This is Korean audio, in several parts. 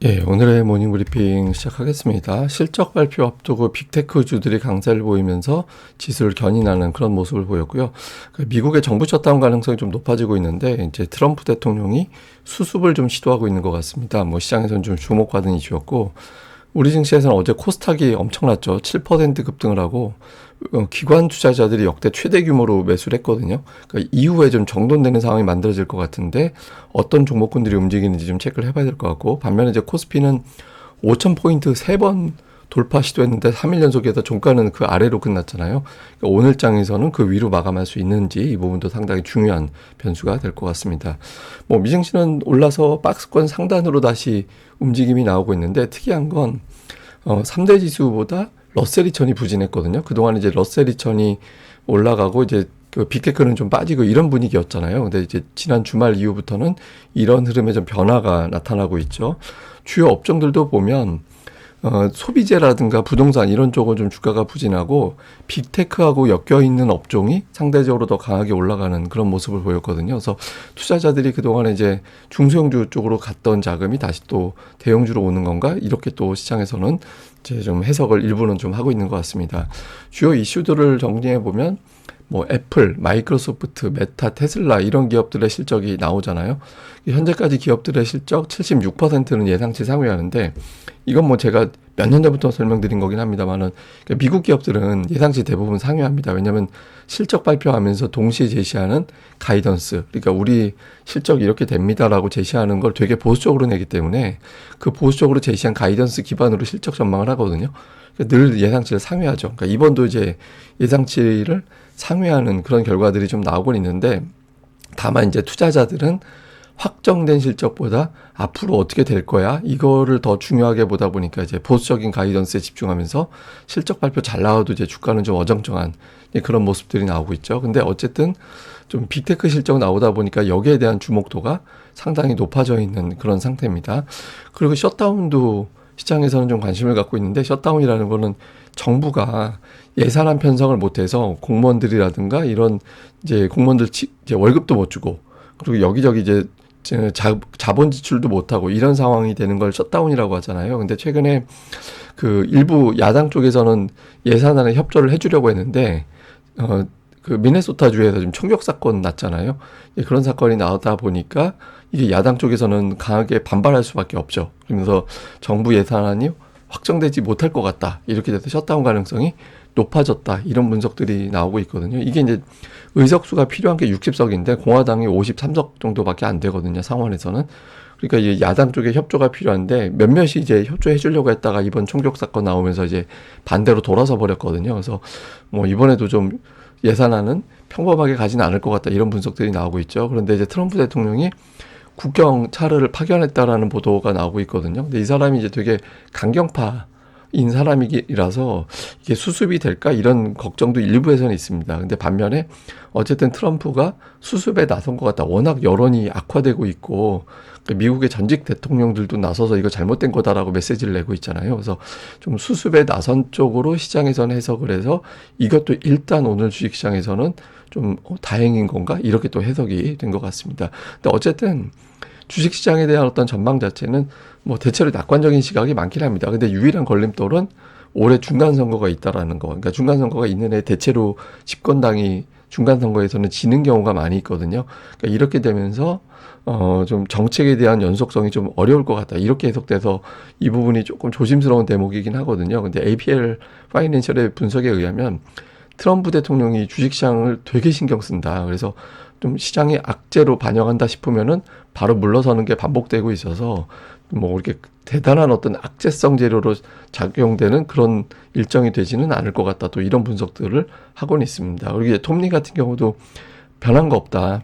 예, 오늘의 모닝 브리핑 시작하겠습니다. 실적 발표 앞두고 빅테크주들이 강세를 보이면서 지수를 견인하는 그런 모습을 보였고요. 미국의 정부 셧다운 가능성이 좀 높아지고 있는데 이제 트럼프 대통령이 수습을 좀 시도하고 있는 것 같습니다. 시장에서는 좀 주목받은 이슈였고, 우리 증시에서는 어제 코스닥이 엄청났죠. 7% 급등을 하고 기관 투자자들이 역대 최대 규모로 매수를 했거든요. 그러니까 이후에 좀 정돈되는 상황이 만들어질 것 같은데 어떤 종목군들이 움직이는지 좀 체크를 해봐야 될 것 같고, 반면에 이제 코스피는 5,000포인트 3번 돌파 시도했는데 3일 연속에서 종가는 그 아래로 끝났잖아요. 그러니까 오늘 장에서는 그 위로 마감할 수 있는지 이 부분도 상당히 중요한 변수가 될 것 같습니다. 미증시는 올라서 박스권 상단으로 다시 움직임이 나오고 있는데, 특이한 건 3대 지수보다 러셀 2000이 부진했거든요. 그동안 이제 러셀 2000이 올라가고 이제 그 빅테크는 좀 빠지고 이런 분위기였잖아요. 근데 이제 지난 주말 이후부터는 이런 흐름에 좀 변화가 나타나고 있죠. 주요 업종들도 보면 소비재라든가 부동산 이런 쪽은 좀 주가가 부진하고, 빅테크하고 엮여있는 업종이 상대적으로 더 강하게 올라가는 그런 모습을 보였거든요. 그래서 투자자들이 그동안에 이제 중소형주 쪽으로 갔던 자금이 다시 또 대형주로 오는 건가? 이렇게 또 시장에서는 이제 좀 해석을 일부는 좀 하고 있는 것 같습니다. 주요 이슈들을 정리해보면 애플, 마이크로소프트, 메타, 테슬라 이런 기업들의 실적이 나오잖아요. 현재까지 기업들의 실적 76%는 예상치 상회하는데, 이건 제가 몇 년 전부터 설명드린 거긴 합니다만은, 미국 기업들은 예상치 대부분 상회합니다. 왜냐하면 실적 발표하면서 동시에 제시하는 가이던스, 그러니까 우리 실적 이렇게 됩니다라고 제시하는 걸 되게 보수적으로 내기 때문에 그 보수적으로 제시한 가이던스 기반으로 실적 전망을 하거든요. 늘 예상치를 상회하죠. 그러니까 이번도 이제 예상치를 상회하는 그런 결과들이 좀 나오곤 있는데, 다만 이제 투자자들은 확정된 실적보다 앞으로 어떻게 될 거야 이거를 더 중요하게 보다 보니까 이제 보수적인 가이던스에 집중하면서 실적 발표 잘 나와도 이제 주가는 좀 어정쩡한 그런 모습들이 나오고 있죠. 근데 어쨌든 좀 빅테크 실적 나오다 보니까 여기에 대한 주목도가 상당히 높아져 있는 그런 상태입니다. 그리고 셧다운도 시장에서는 좀 관심을 갖고 있는데, 셧다운이라는 거는 정부가 예산안 편성을 못해서 공무원들이라든가 이런 이제 공무원들 이제 월급도 못 주고, 그리고 여기저기 이제 자본 지출도 못하고 이런 상황이 되는 걸 셧다운이라고 하잖아요. 근데 최근에 그 일부 야당 쪽에서는 예산안에 협조를 해주려고 했는데, 그 미네소타주에서 지금 총격 사건 났잖아요. 그런 사건이 나오다 보니까 이게 야당 쪽에서는 강하게 반발할 수밖에 없죠. 그러면서 정부 예산안이 확정되지 못할 것 같다, 이렇게 돼서 셧다운 가능성이 높아졌다, 이런 분석들이 나오고 있거든요. 이게 이제 의석수가 필요한 게 60석인데 공화당이 53석 정도밖에 안 되거든요, 상원에서는. 그러니까 이제 야당 쪽에 협조가 필요한데 몇몇이 이제 협조해 주려고 했다가 이번 총격 사건 나오면서 이제 반대로 돌아서 버렸거든요. 그래서 이번에도 좀 예산안은 평범하게 가지는 않을 것 같다, 이런 분석들이 나오고 있죠. 그런데 이제 트럼프 대통령이 국경차르를 파견했다라는 보도가 나오고 있거든요. 근데 이 사람이 이제 되게 강경파인 사람이라서 이게 수습이 될까, 이런 걱정도 일부에서는 있습니다. 근데 반면에 어쨌든 트럼프가 수습에 나선 것 같다. 워낙 여론이 악화되고 있고 미국의 전직 대통령들도 나서서 이거 잘못된 거다라고 메시지를 내고 있잖아요. 그래서 좀 수습에 나선 쪽으로 시장에서는 해석을 해서 이것도 일단 오늘 주식시장에서는 좀 다행인 건가, 이렇게 또 해석이 된 것 같습니다. 근데 어쨌든 주식시장에 대한 어떤 전망 자체는 대체로 낙관적인 시각이 많긴 합니다. 근데 유일한 걸림돌은 올해 중간선거가 있다라는 거. 그러니까 중간선거가 있는 해 대체로 집권당이 중간선거에서는 지는 경우가 많이 있거든요. 그러니까 이렇게 되면서 좀 정책에 대한 연속성이 좀 어려울 것 같다, 이렇게 해석돼서 이 부분이 조금 조심스러운 대목이긴 하거든요. 근데 APL 파이낸셜의 분석에 의하면 트럼프 대통령이 주식시장을 되게 신경 쓴다. 그래서 좀 시장의 악재로 반영한다 싶으면은 바로 물러서는 게 반복되고 있어서 이렇게 대단한 어떤 악재성 재료로 작용되는 그런 일정이 되지는 않을 것 같다, 또 이런 분석들을 하고는 있습니다. 그리고 이제 톱니 같은 경우도 변한 거 없다.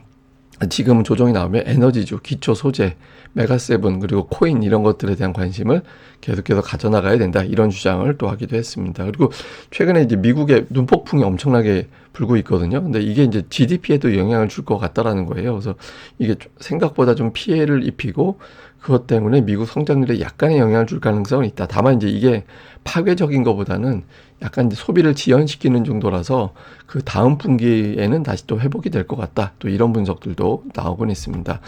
지금 조정이 나오면 에너지주, 기초 소재, 메가세븐, 그리고 코인 이런 것들에 대한 관심을 계속해서 가져나가야 된다, 이런 주장을 또 하기도 했습니다. 그리고 최근에 이제 미국의 눈폭풍이 엄청나게 불고 있거든요. 근데 이게 이제 GDP에도 영향을 줄 것 같다라는 거예요. 그래서 이게 생각보다 좀 피해를 입히고 그것 때문에 미국 성장률에 약간의 영향을 줄 가능성은 있다. 다만 이제 이게 파괴적인 것보다는 약간 이제 소비를 지연시키는 정도라서 그 다음 분기에는 다시 또 회복이 될 것 같다, 또 이런 분석들도 나오곤 있습니다.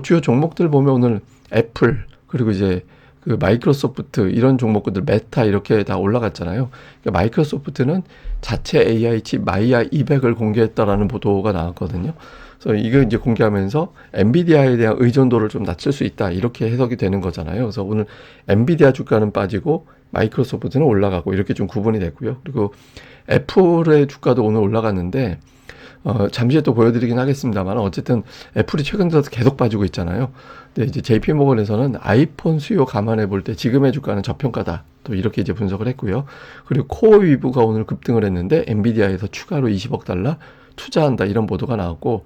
주요 종목들 보면 오늘 애플, 그리고 이제 그 마이크로소프트 이런 종목들 메타 이렇게 다 올라갔잖아요. 그러니까 마이크로소프트는 자체 AI 칩 마이야 200을 공개했다라는 보도가 나왔거든요. 그래서 이거 이제 공개하면서 엔비디아에 대한 의존도를 좀 낮출 수 있다 이렇게 해석이 되는 거잖아요. 그래서 오늘 엔비디아 주가는 빠지고 마이크로소프트는 올라가고 이렇게 좀 구분이 됐고요. 그리고 애플의 주가도 오늘 올라갔는데 잠시 후에 또 보여드리긴 하겠습니다만 어쨌든 애플이 최근 들어서 계속 빠지고 있잖아요. 근데 이제 JP모건에서는 아이폰 수요 감안해 볼 때 지금의 주가는 저평가다. 또 이렇게 이제 분석을 했고요. 그리고 코어 위브가 오늘 급등을 했는데 엔비디아에서 추가로 20억 달러 투자한다 이런 보도가 나왔고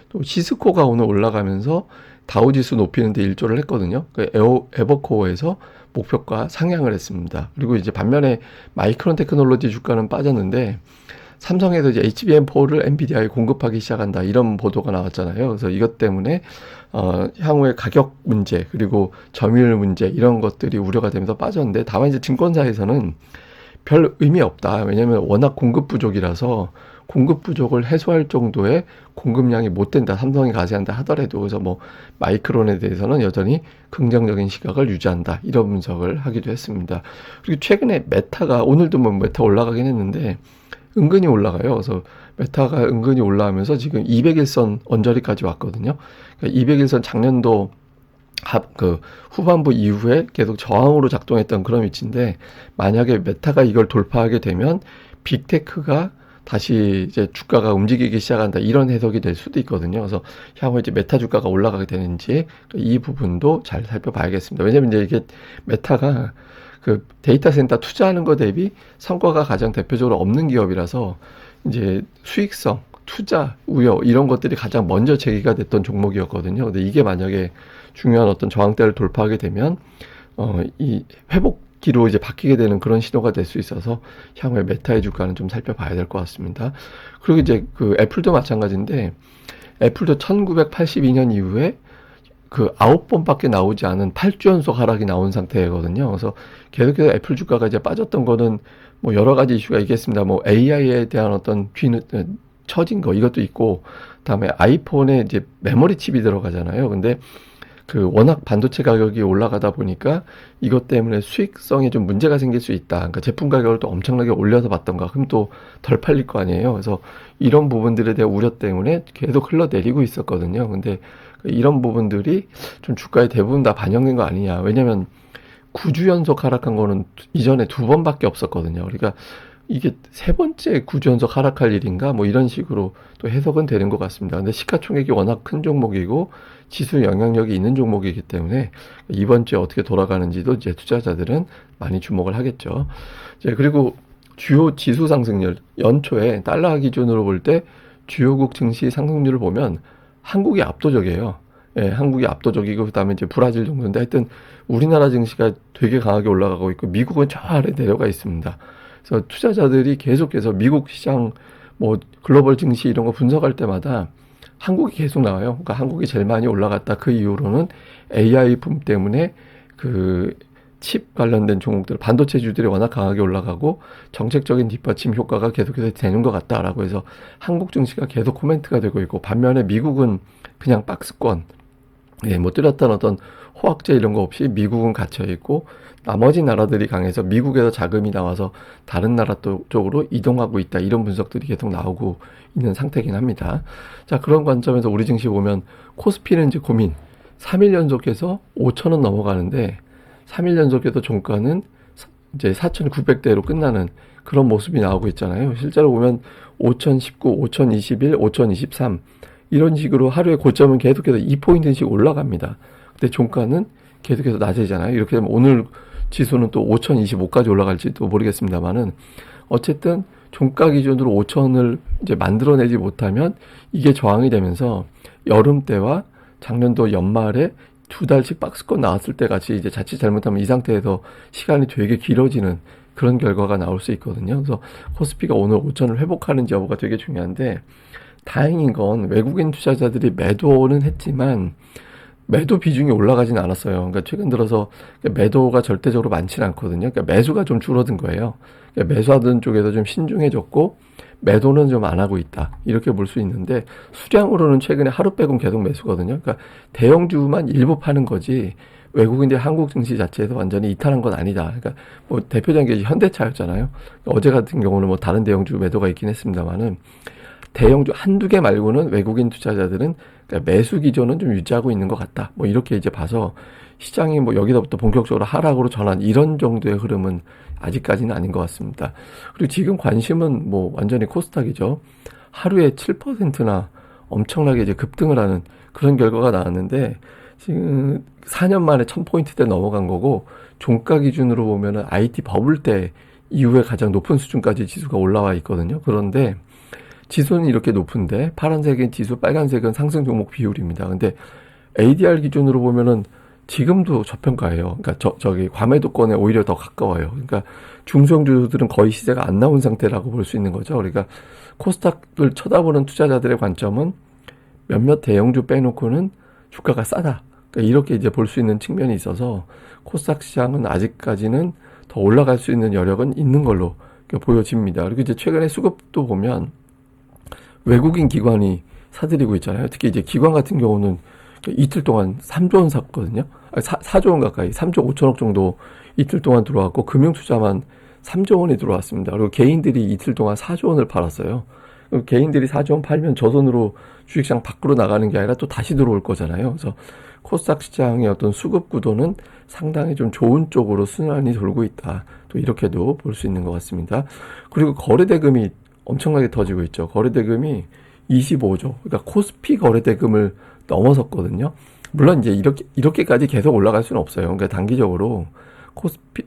또 시스코가 오늘 올라가면서 다우지수 높이는 데 일조를 했거든요. 그 에버코어에서 목표가 상향을 했습니다. 그리고 이제 반면에 마이크론 테크놀로지 주가는 빠졌는데 삼성에서 이제 HBM4를 엔비디아에 공급하기 시작한다 이런 보도가 나왔잖아요. 그래서 이것 때문에 향후에 가격 문제 그리고 점유율 문제 이런 것들이 우려가 되면서 빠졌는데 다만 이제 증권사에서는 별 의미 없다. 왜냐하면 워낙 공급 부족이라서 공급 부족을 해소할 정도의 공급량이 못 된다. 삼성이 가세한다 하더라도 그래서 뭐 마이크론에 대해서는 여전히 긍정적인 시각을 유지한다. 이런 분석을 하기도 했습니다. 그리고 최근에 메타가 오늘도 뭐 메타 올라가긴 했는데 은근히 올라가요. 그래서 메타가 은근히 올라가면서 지금 200일선 언저리까지 왔거든요. 그러니까 200일선 작년도 그 후반부 이후에 계속 저항으로 작동했던 그런 위치인데 만약에 메타가 이걸 돌파하게 되면 빅테크가 다시 이제 주가가 움직이기 시작한다 이런 해석이 될 수도 있거든요. 그래서 향후 이제 메타 주가가 올라가게 되는지 이 부분도 잘 살펴봐야겠습니다. 왜냐면 이제 이게 메타가 그 데이터 센터 투자하는 거 대비 성과가 가장 대표적으로 없는 기업이라서 이제 수익성, 투자, 우여 이런 것들이 가장 먼저 제기가 됐던 종목이었거든요. 근데 이게 만약에 중요한 어떤 저항대를 돌파하게 되면 이 회복기로 이제 바뀌게 되는 그런 신호가 될 수 있어서 향후에 메타의 주가는 좀 살펴봐야 될 것 같습니다. 그리고 이제 그 애플도 마찬가지인데 애플도 1982년 이후에 그 9번밖에 나오지 않은 8주 연속 하락이 나온 상태거든요. 그래서 계속해서 애플 주가가 이제 빠졌던 거는 뭐 여러 가지 이슈가 있겠습니다. 뭐 AI에 대한 어떤 처진 거 이것도 있고, 그다음에 아이폰에 이제 메모리 칩이 들어가잖아요. 근데 그 워낙 반도체 가격이 올라가다 보니까 이것 때문에 수익성에 좀 문제가 생길 수 있다. 그러니까 제품 가격을 또 엄청나게 올려서 받던가 그럼 또 덜 팔릴 거 아니에요. 그래서 이런 부분들에 대한 우려 때문에 계속 흘러내리고 있었거든요. 근데 이런 부분들이 좀 주가에 대부분 다 반영된 거 아니냐. 왜냐면 9주 연속 하락한 거는 이전에 2번밖에 없었거든요. 그러니까 이게 세 번째 9주 연속 하락할 일인가? 뭐 이런 식으로 또 해석은 되는 것 같습니다. 근데 시가총액이 워낙 큰 종목이고 지수 영향력이 있는 종목이기 때문에 이번 주에 어떻게 돌아가는지도 이제 투자자들은 많이 주목을 하겠죠. 이제 그리고 주요 지수 상승률 연초에 달러 기준으로 볼 때 주요국 증시 상승률을 보면 한국이 압도적이에요. 예, 한국이 압도적이고 그다음에 이제 브라질 정도인데 하여튼 우리나라 증시가 되게 강하게 올라가고 있고 미국은 저 아래 내려가 있습니다. 그래서 투자자들이 계속해서 미국 시장 뭐 글로벌 증시 이런 거 분석할 때마다 한국이 계속 나와요. 그러니까 한국이 제일 많이 올라갔다. 그 이후로는 AI 붐 때문에 그 칩 관련된 종목들, 반도체주들이 워낙 강하게 올라가고 정책적인 뒷받침 효과가 계속해서 되는 것 같다라고 해서 한국 증시가 계속 코멘트가 되고 있고 반면에 미국은 그냥 박스권, 예, 뭐 뚜렷한 어떤 호황제 이런 거 없이 미국은 갇혀 있고 나머지 나라들이 강해서 미국에서 자금이 나와서 다른 나라 쪽으로 이동하고 있다. 이런 분석들이 계속 나오고 있는 상태긴 합니다. 자, 그런 관점에서 우리 증시 보면 코스피는 이제 고민. 3일 연속해서 5,000원 넘어가는데 3일 연속해서 종가는 이제 4,900대로 끝나는 그런 모습이 나오고 있잖아요. 실제로 보면 5,019, 5,021, 5,023 이런 식으로 하루에 고점은 계속해서 2포인트씩 올라갑니다. 근데 종가는 계속해서 낮아지잖아요. 이렇게 되면 오늘 지수는 또 5,025까지 올라갈지도 모르겠습니다만은 어쨌든 종가 기준으로 5,000을 이제 만들어내지 못하면 이게 저항이 되면서 여름 때와 작년도 연말에 2달씩 박스권 나왔을 때 같이 이제 자칫 잘못하면 이 상태에서 시간이 되게 길어지는 그런 결과가 나올 수 있거든요. 그래서 코스피가 오늘 5,000을 회복하는지 여부가 되게 중요한데 다행인 건 외국인 투자자들이 매도는 했지만 매도 비중이 올라가진 않았어요. 그러니까 최근 들어서 매도가 절대적으로 많지는 않거든요. 그러니까 매수가 좀 줄어든 거예요. 그러니까 매수하던 쪽에서 좀 신중해졌고 매도는 좀 안 하고 있다. 이렇게 볼 수 있는데 수량으로는 최근에 하루 빼곤 계속 매수거든요. 그러니까 대형주만 일부 파는 거지 외국인들 한국 증시 자체에서 완전히 이탈한 건 아니다. 그러니까 뭐 대표적인 게 현대차였잖아요. 어제 같은 경우는 뭐 다른 대형주 매도가 있긴 했습니다만은 대형주 한두 개 말고는 외국인 투자자들은 그러니까 매수 기조는 좀 유지하고 있는 것 같다. 뭐 이렇게 이제 봐서 시장이 뭐 여기서부터 본격적으로 하락으로 전환 이런 정도의 흐름은 아직까지는 아닌 것 같습니다. 그리고 지금 관심은 뭐 완전히 코스닥이죠. 하루에 7%나 엄청나게 이제 급등을 하는 그런 결과가 나왔는데 지금 4년 만에 1000포인트대 넘어간 거고 종가 기준으로 보면은 IT 버블 때 이후에 가장 높은 수준까지 지수가 올라와 있거든요. 그런데 지수는 이렇게 높은데 파란색은 지수, 빨간색은 상승 종목 비율입니다. 근데 ADR 기준으로 보면은 지금도 저평가예요. 그러니까 저기 과매도권에 오히려 더 가까워요. 그러니까 중소형주들은 거의 시세가 안 나온 상태라고 볼 수 있는 거죠. 그러니까 코스닥을 쳐다보는 투자자들의 관점은 몇몇 대형주 빼놓고는 주가가 싸다. 그러니까 이렇게 이제 볼 수 있는 측면이 있어서 코스닥 시장은 아직까지는 더 올라갈 수 있는 여력은 있는 걸로 보여집니다. 그리고 이제 최근에 수급도 보면 외국인 기관이 사들이고 있잖아요. 특히 이제 기관 같은 경우는 이틀 동안 3조 원 샀거든요. 4조 원 가까이, 3조 5천억 정도 이틀 동안 들어왔고, 금융투자만 3조 원이 들어왔습니다. 그리고 개인들이 이틀 동안 4조 원을 팔았어요. 개인들이 4조 원 팔면 저 돈으로 주식시장 밖으로 나가는 게 아니라 또 다시 들어올 거잖아요. 그래서 코스닥 시장의 어떤 수급 구도는 상당히 좀 좋은 쪽으로 순환이 돌고 있다. 또 이렇게도 볼 수 있는 것 같습니다. 그리고 거래대금이 엄청나게 터지고 있죠. 거래대금이 25조. 그러니까 코스피 거래대금을 넘어섰거든요. 물론 이제 이렇게까지 계속 올라갈 수는 없어요. 그러니까 단기적으로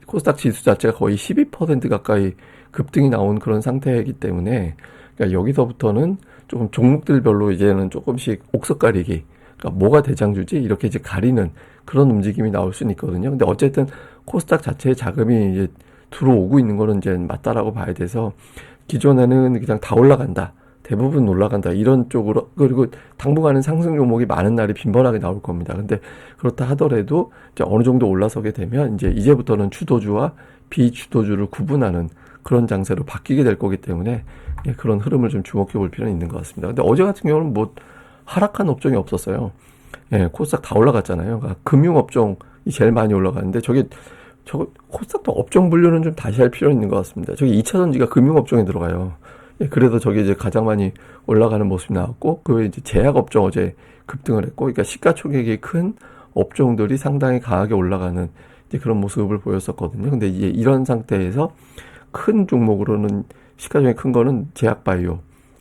코스닥 지수 자체가 거의 12% 가까이 급등이 나온 그런 상태이기 때문에 그러니까 여기서부터는 조금 종목들별로 이제는 조금씩 옥석 가리기, 그러니까 뭐가 대장주지 이렇게 이제 가리는 그런 움직임이 나올 수는 있거든요. 근데 어쨌든 코스닥 자체의 자금이 이제 들어오고 있는 거는 이제 맞다라고 봐야 돼서 기존에는 그냥 다 올라간다. 대부분 올라간다. 이런 쪽으로, 그리고 당분간은 상승 종목이 많은 날이 빈번하게 나올 겁니다. 근데 그렇다 하더라도 이제 어느 정도 올라서게 되면 이제부터는 주도주와 비주도주를 구분하는 그런 장세로 바뀌게 될 거기 때문에 그런 흐름을 좀 주목해 볼 필요는 있는 것 같습니다. 근데 어제 같은 경우는 뭐 하락한 업종이 없었어요. 코스닥 다 올라갔잖아요. 그러니까 금융업종이 제일 많이 올라갔는데 저거 코스닥도 업종 분류는 좀 다시 할 필요는 있는 것 같습니다. 저기 2차전지가 금융업종에 들어가요. 그래도 저게 이제 가장 많이 올라가는 모습이 나왔고, 그 외에 이제 제약업종 어제 급등을 했고, 그러니까 시가총액이 큰 업종들이 상당히 강하게 올라가는 이제 그런 모습을 보였었거든요. 근데 이제 이런 상태에서 큰 종목으로는 시가총액 큰 거는 제약바이오,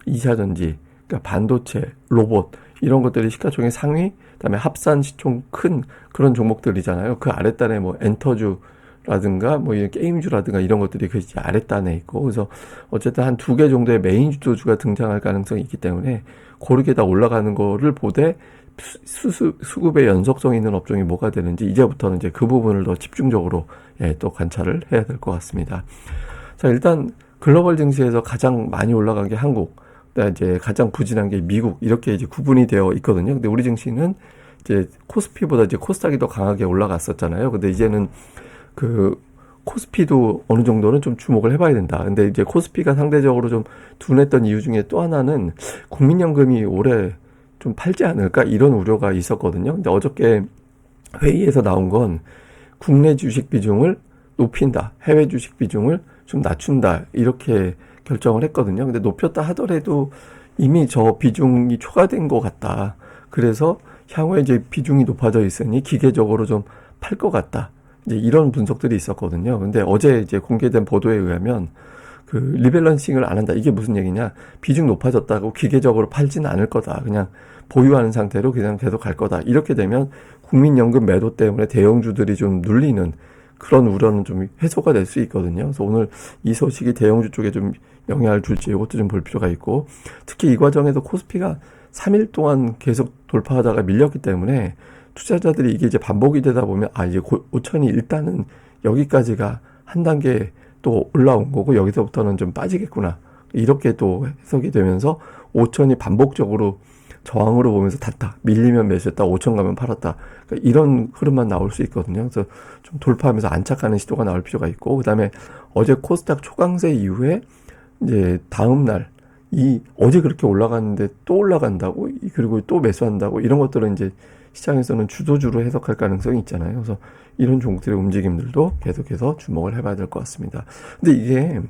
2차전지, 그러니까 반도체, 로봇 이런 것들이 시가총액 상위, 그다음에 합산 시총 큰 그런 종목들이잖아요. 그 아랫단에 뭐 엔터주 라든가 뭐 게임주라든가 이런 것들이 그 아랫단에 있고, 그래서 어쨌든 한 2개 정도의 메인 주도주가 등장할 가능성이 있기 때문에 고르게 다 올라가는 거를 보되 수급의 연속성 있는 업종이 뭐가 되는지 이제부터는 이제 그 부분을 더 집중적으로 또 관찰을 해야 될 것 같습니다. 자, 일단 글로벌 증시에서 가장 많이 올라간 게 한국, 이제 가장 부진한 게 미국 이렇게 이제 구분이 되어 있거든요. 근데 우리 증시는 이제 코스피보다 이제 코스닥이 더 강하게 올라갔었잖아요. 근데 이제는 그 코스피도 어느 정도는 좀 주목을 해봐야 된다. 근데 이제 코스피가 상대적으로 좀 둔했던 이유 중에 또 하나는 국민연금이 올해 좀 팔지 않을까 이런 우려가 있었거든요. 근데 어저께 회의에서 나온 건 국내 주식 비중을 높인다, 해외 주식 비중을 좀 낮춘다 이렇게 결정을 했거든요. 근데 높였다 하더라도 이미 저 비중이 초과된 것 같다. 그래서 향후에 이제 비중이 높아져 있으니 기계적으로 좀 팔 것 같다. 이제 이런 분석들이 있었거든요. 근데 어제 이제 공개된 보도에 의하면 그 리밸런싱을 안 한다. 이게 무슨 얘기냐? 비중 높아졌다고 기계적으로 팔지는 않을 거다. 그냥 보유하는 상태로 그냥 계속 갈 거다. 이렇게 되면 국민연금 매도 때문에 대형주들이 좀 눌리는 그런 우려는 좀 해소가 될 수 있거든요. 그래서 오늘 이 소식이 대형주 쪽에 좀 영향을 줄지 이것도 좀 볼 필요가 있고, 특히 이 과정에서 코스피가 3일 동안 계속 돌파하다가 밀렸기 때문에 투자자들이 이게 이제 반복이 되다 보면 이제 5천이 일단은 여기까지가 한 단계 또 올라온 거고 여기서부터는 좀 빠지겠구나 이렇게 또 해석이 되면서 5천이 반복적으로 저항으로 보면서 탔다, 밀리면 매수했다, 5천 가면 팔았다, 그러니까 이런 흐름만 나올 수 있거든요. 그래서 좀 돌파하면서 안착하는 시도가 나올 필요가 있고, 그 다음에 어제 코스닥 초강세 이후에 이제 다음 날 어제 그렇게 올라갔는데 또 올라간다고, 그리고 또 매수한다고, 이런 것들은 이제 시장에서는 주도주로 해석할 가능성이 있잖아요. 그래서 이런 종목들의 움직임들도 계속해서 주목을 해봐야 될 것 같습니다. 근데 이게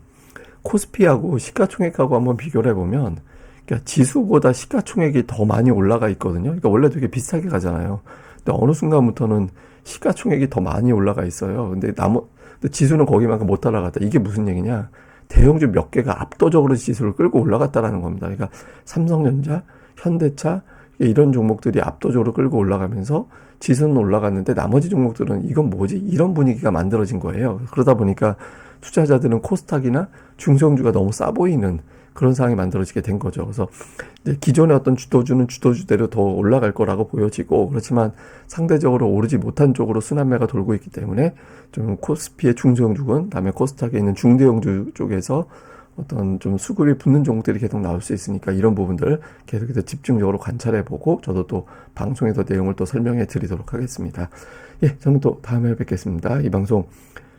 코스피하고 시가총액하고 한번 비교를 해보면, 그러니까 지수보다 시가총액이 더 많이 올라가 있거든요. 그러니까 원래 되게 비슷하게 가잖아요. 근데 어느 순간부터는 시가총액이 더 많이 올라가 있어요. 근데 지수는 거기만큼 못 따라갔다. 이게 무슨 얘기냐? 대형주 몇 개가 압도적으로 지수를 끌고 올라갔다라는 겁니다. 그러니까 삼성전자, 현대차 이런 종목들이 압도적으로 끌고 올라가면서 지수는 올라갔는데 나머지 종목들은 이건 뭐지? 이런 분위기가 만들어진 거예요. 그러다 보니까 투자자들은 코스닥이나 중소형주가 너무 싸 보이는 그런 상황이 만들어지게 된 거죠. 그래서 이제 기존의 어떤 주도주는 주도주대로 더 올라갈 거라고 보여지고, 그렇지만 상대적으로 오르지 못한 쪽으로 순환매가 돌고 있기 때문에 좀 코스피의 중소형주군, 다음에 코스닥에 있는 중대형주 쪽에서 어떤 좀 수급이 붙는 종목들이 계속 나올 수 있으니까 이런 부분들 계속해서 집중적으로 관찰해보고 저도 또 방송에서 내용을 또 설명해 드리도록 하겠습니다. 예, 저는 또 다음에 뵙겠습니다. 이 방송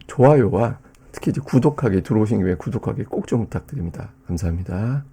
좋아요와 특히 이제 구독하기, 들어오신 김에 구독하기 꼭 좀 부탁드립니다. 감사합니다.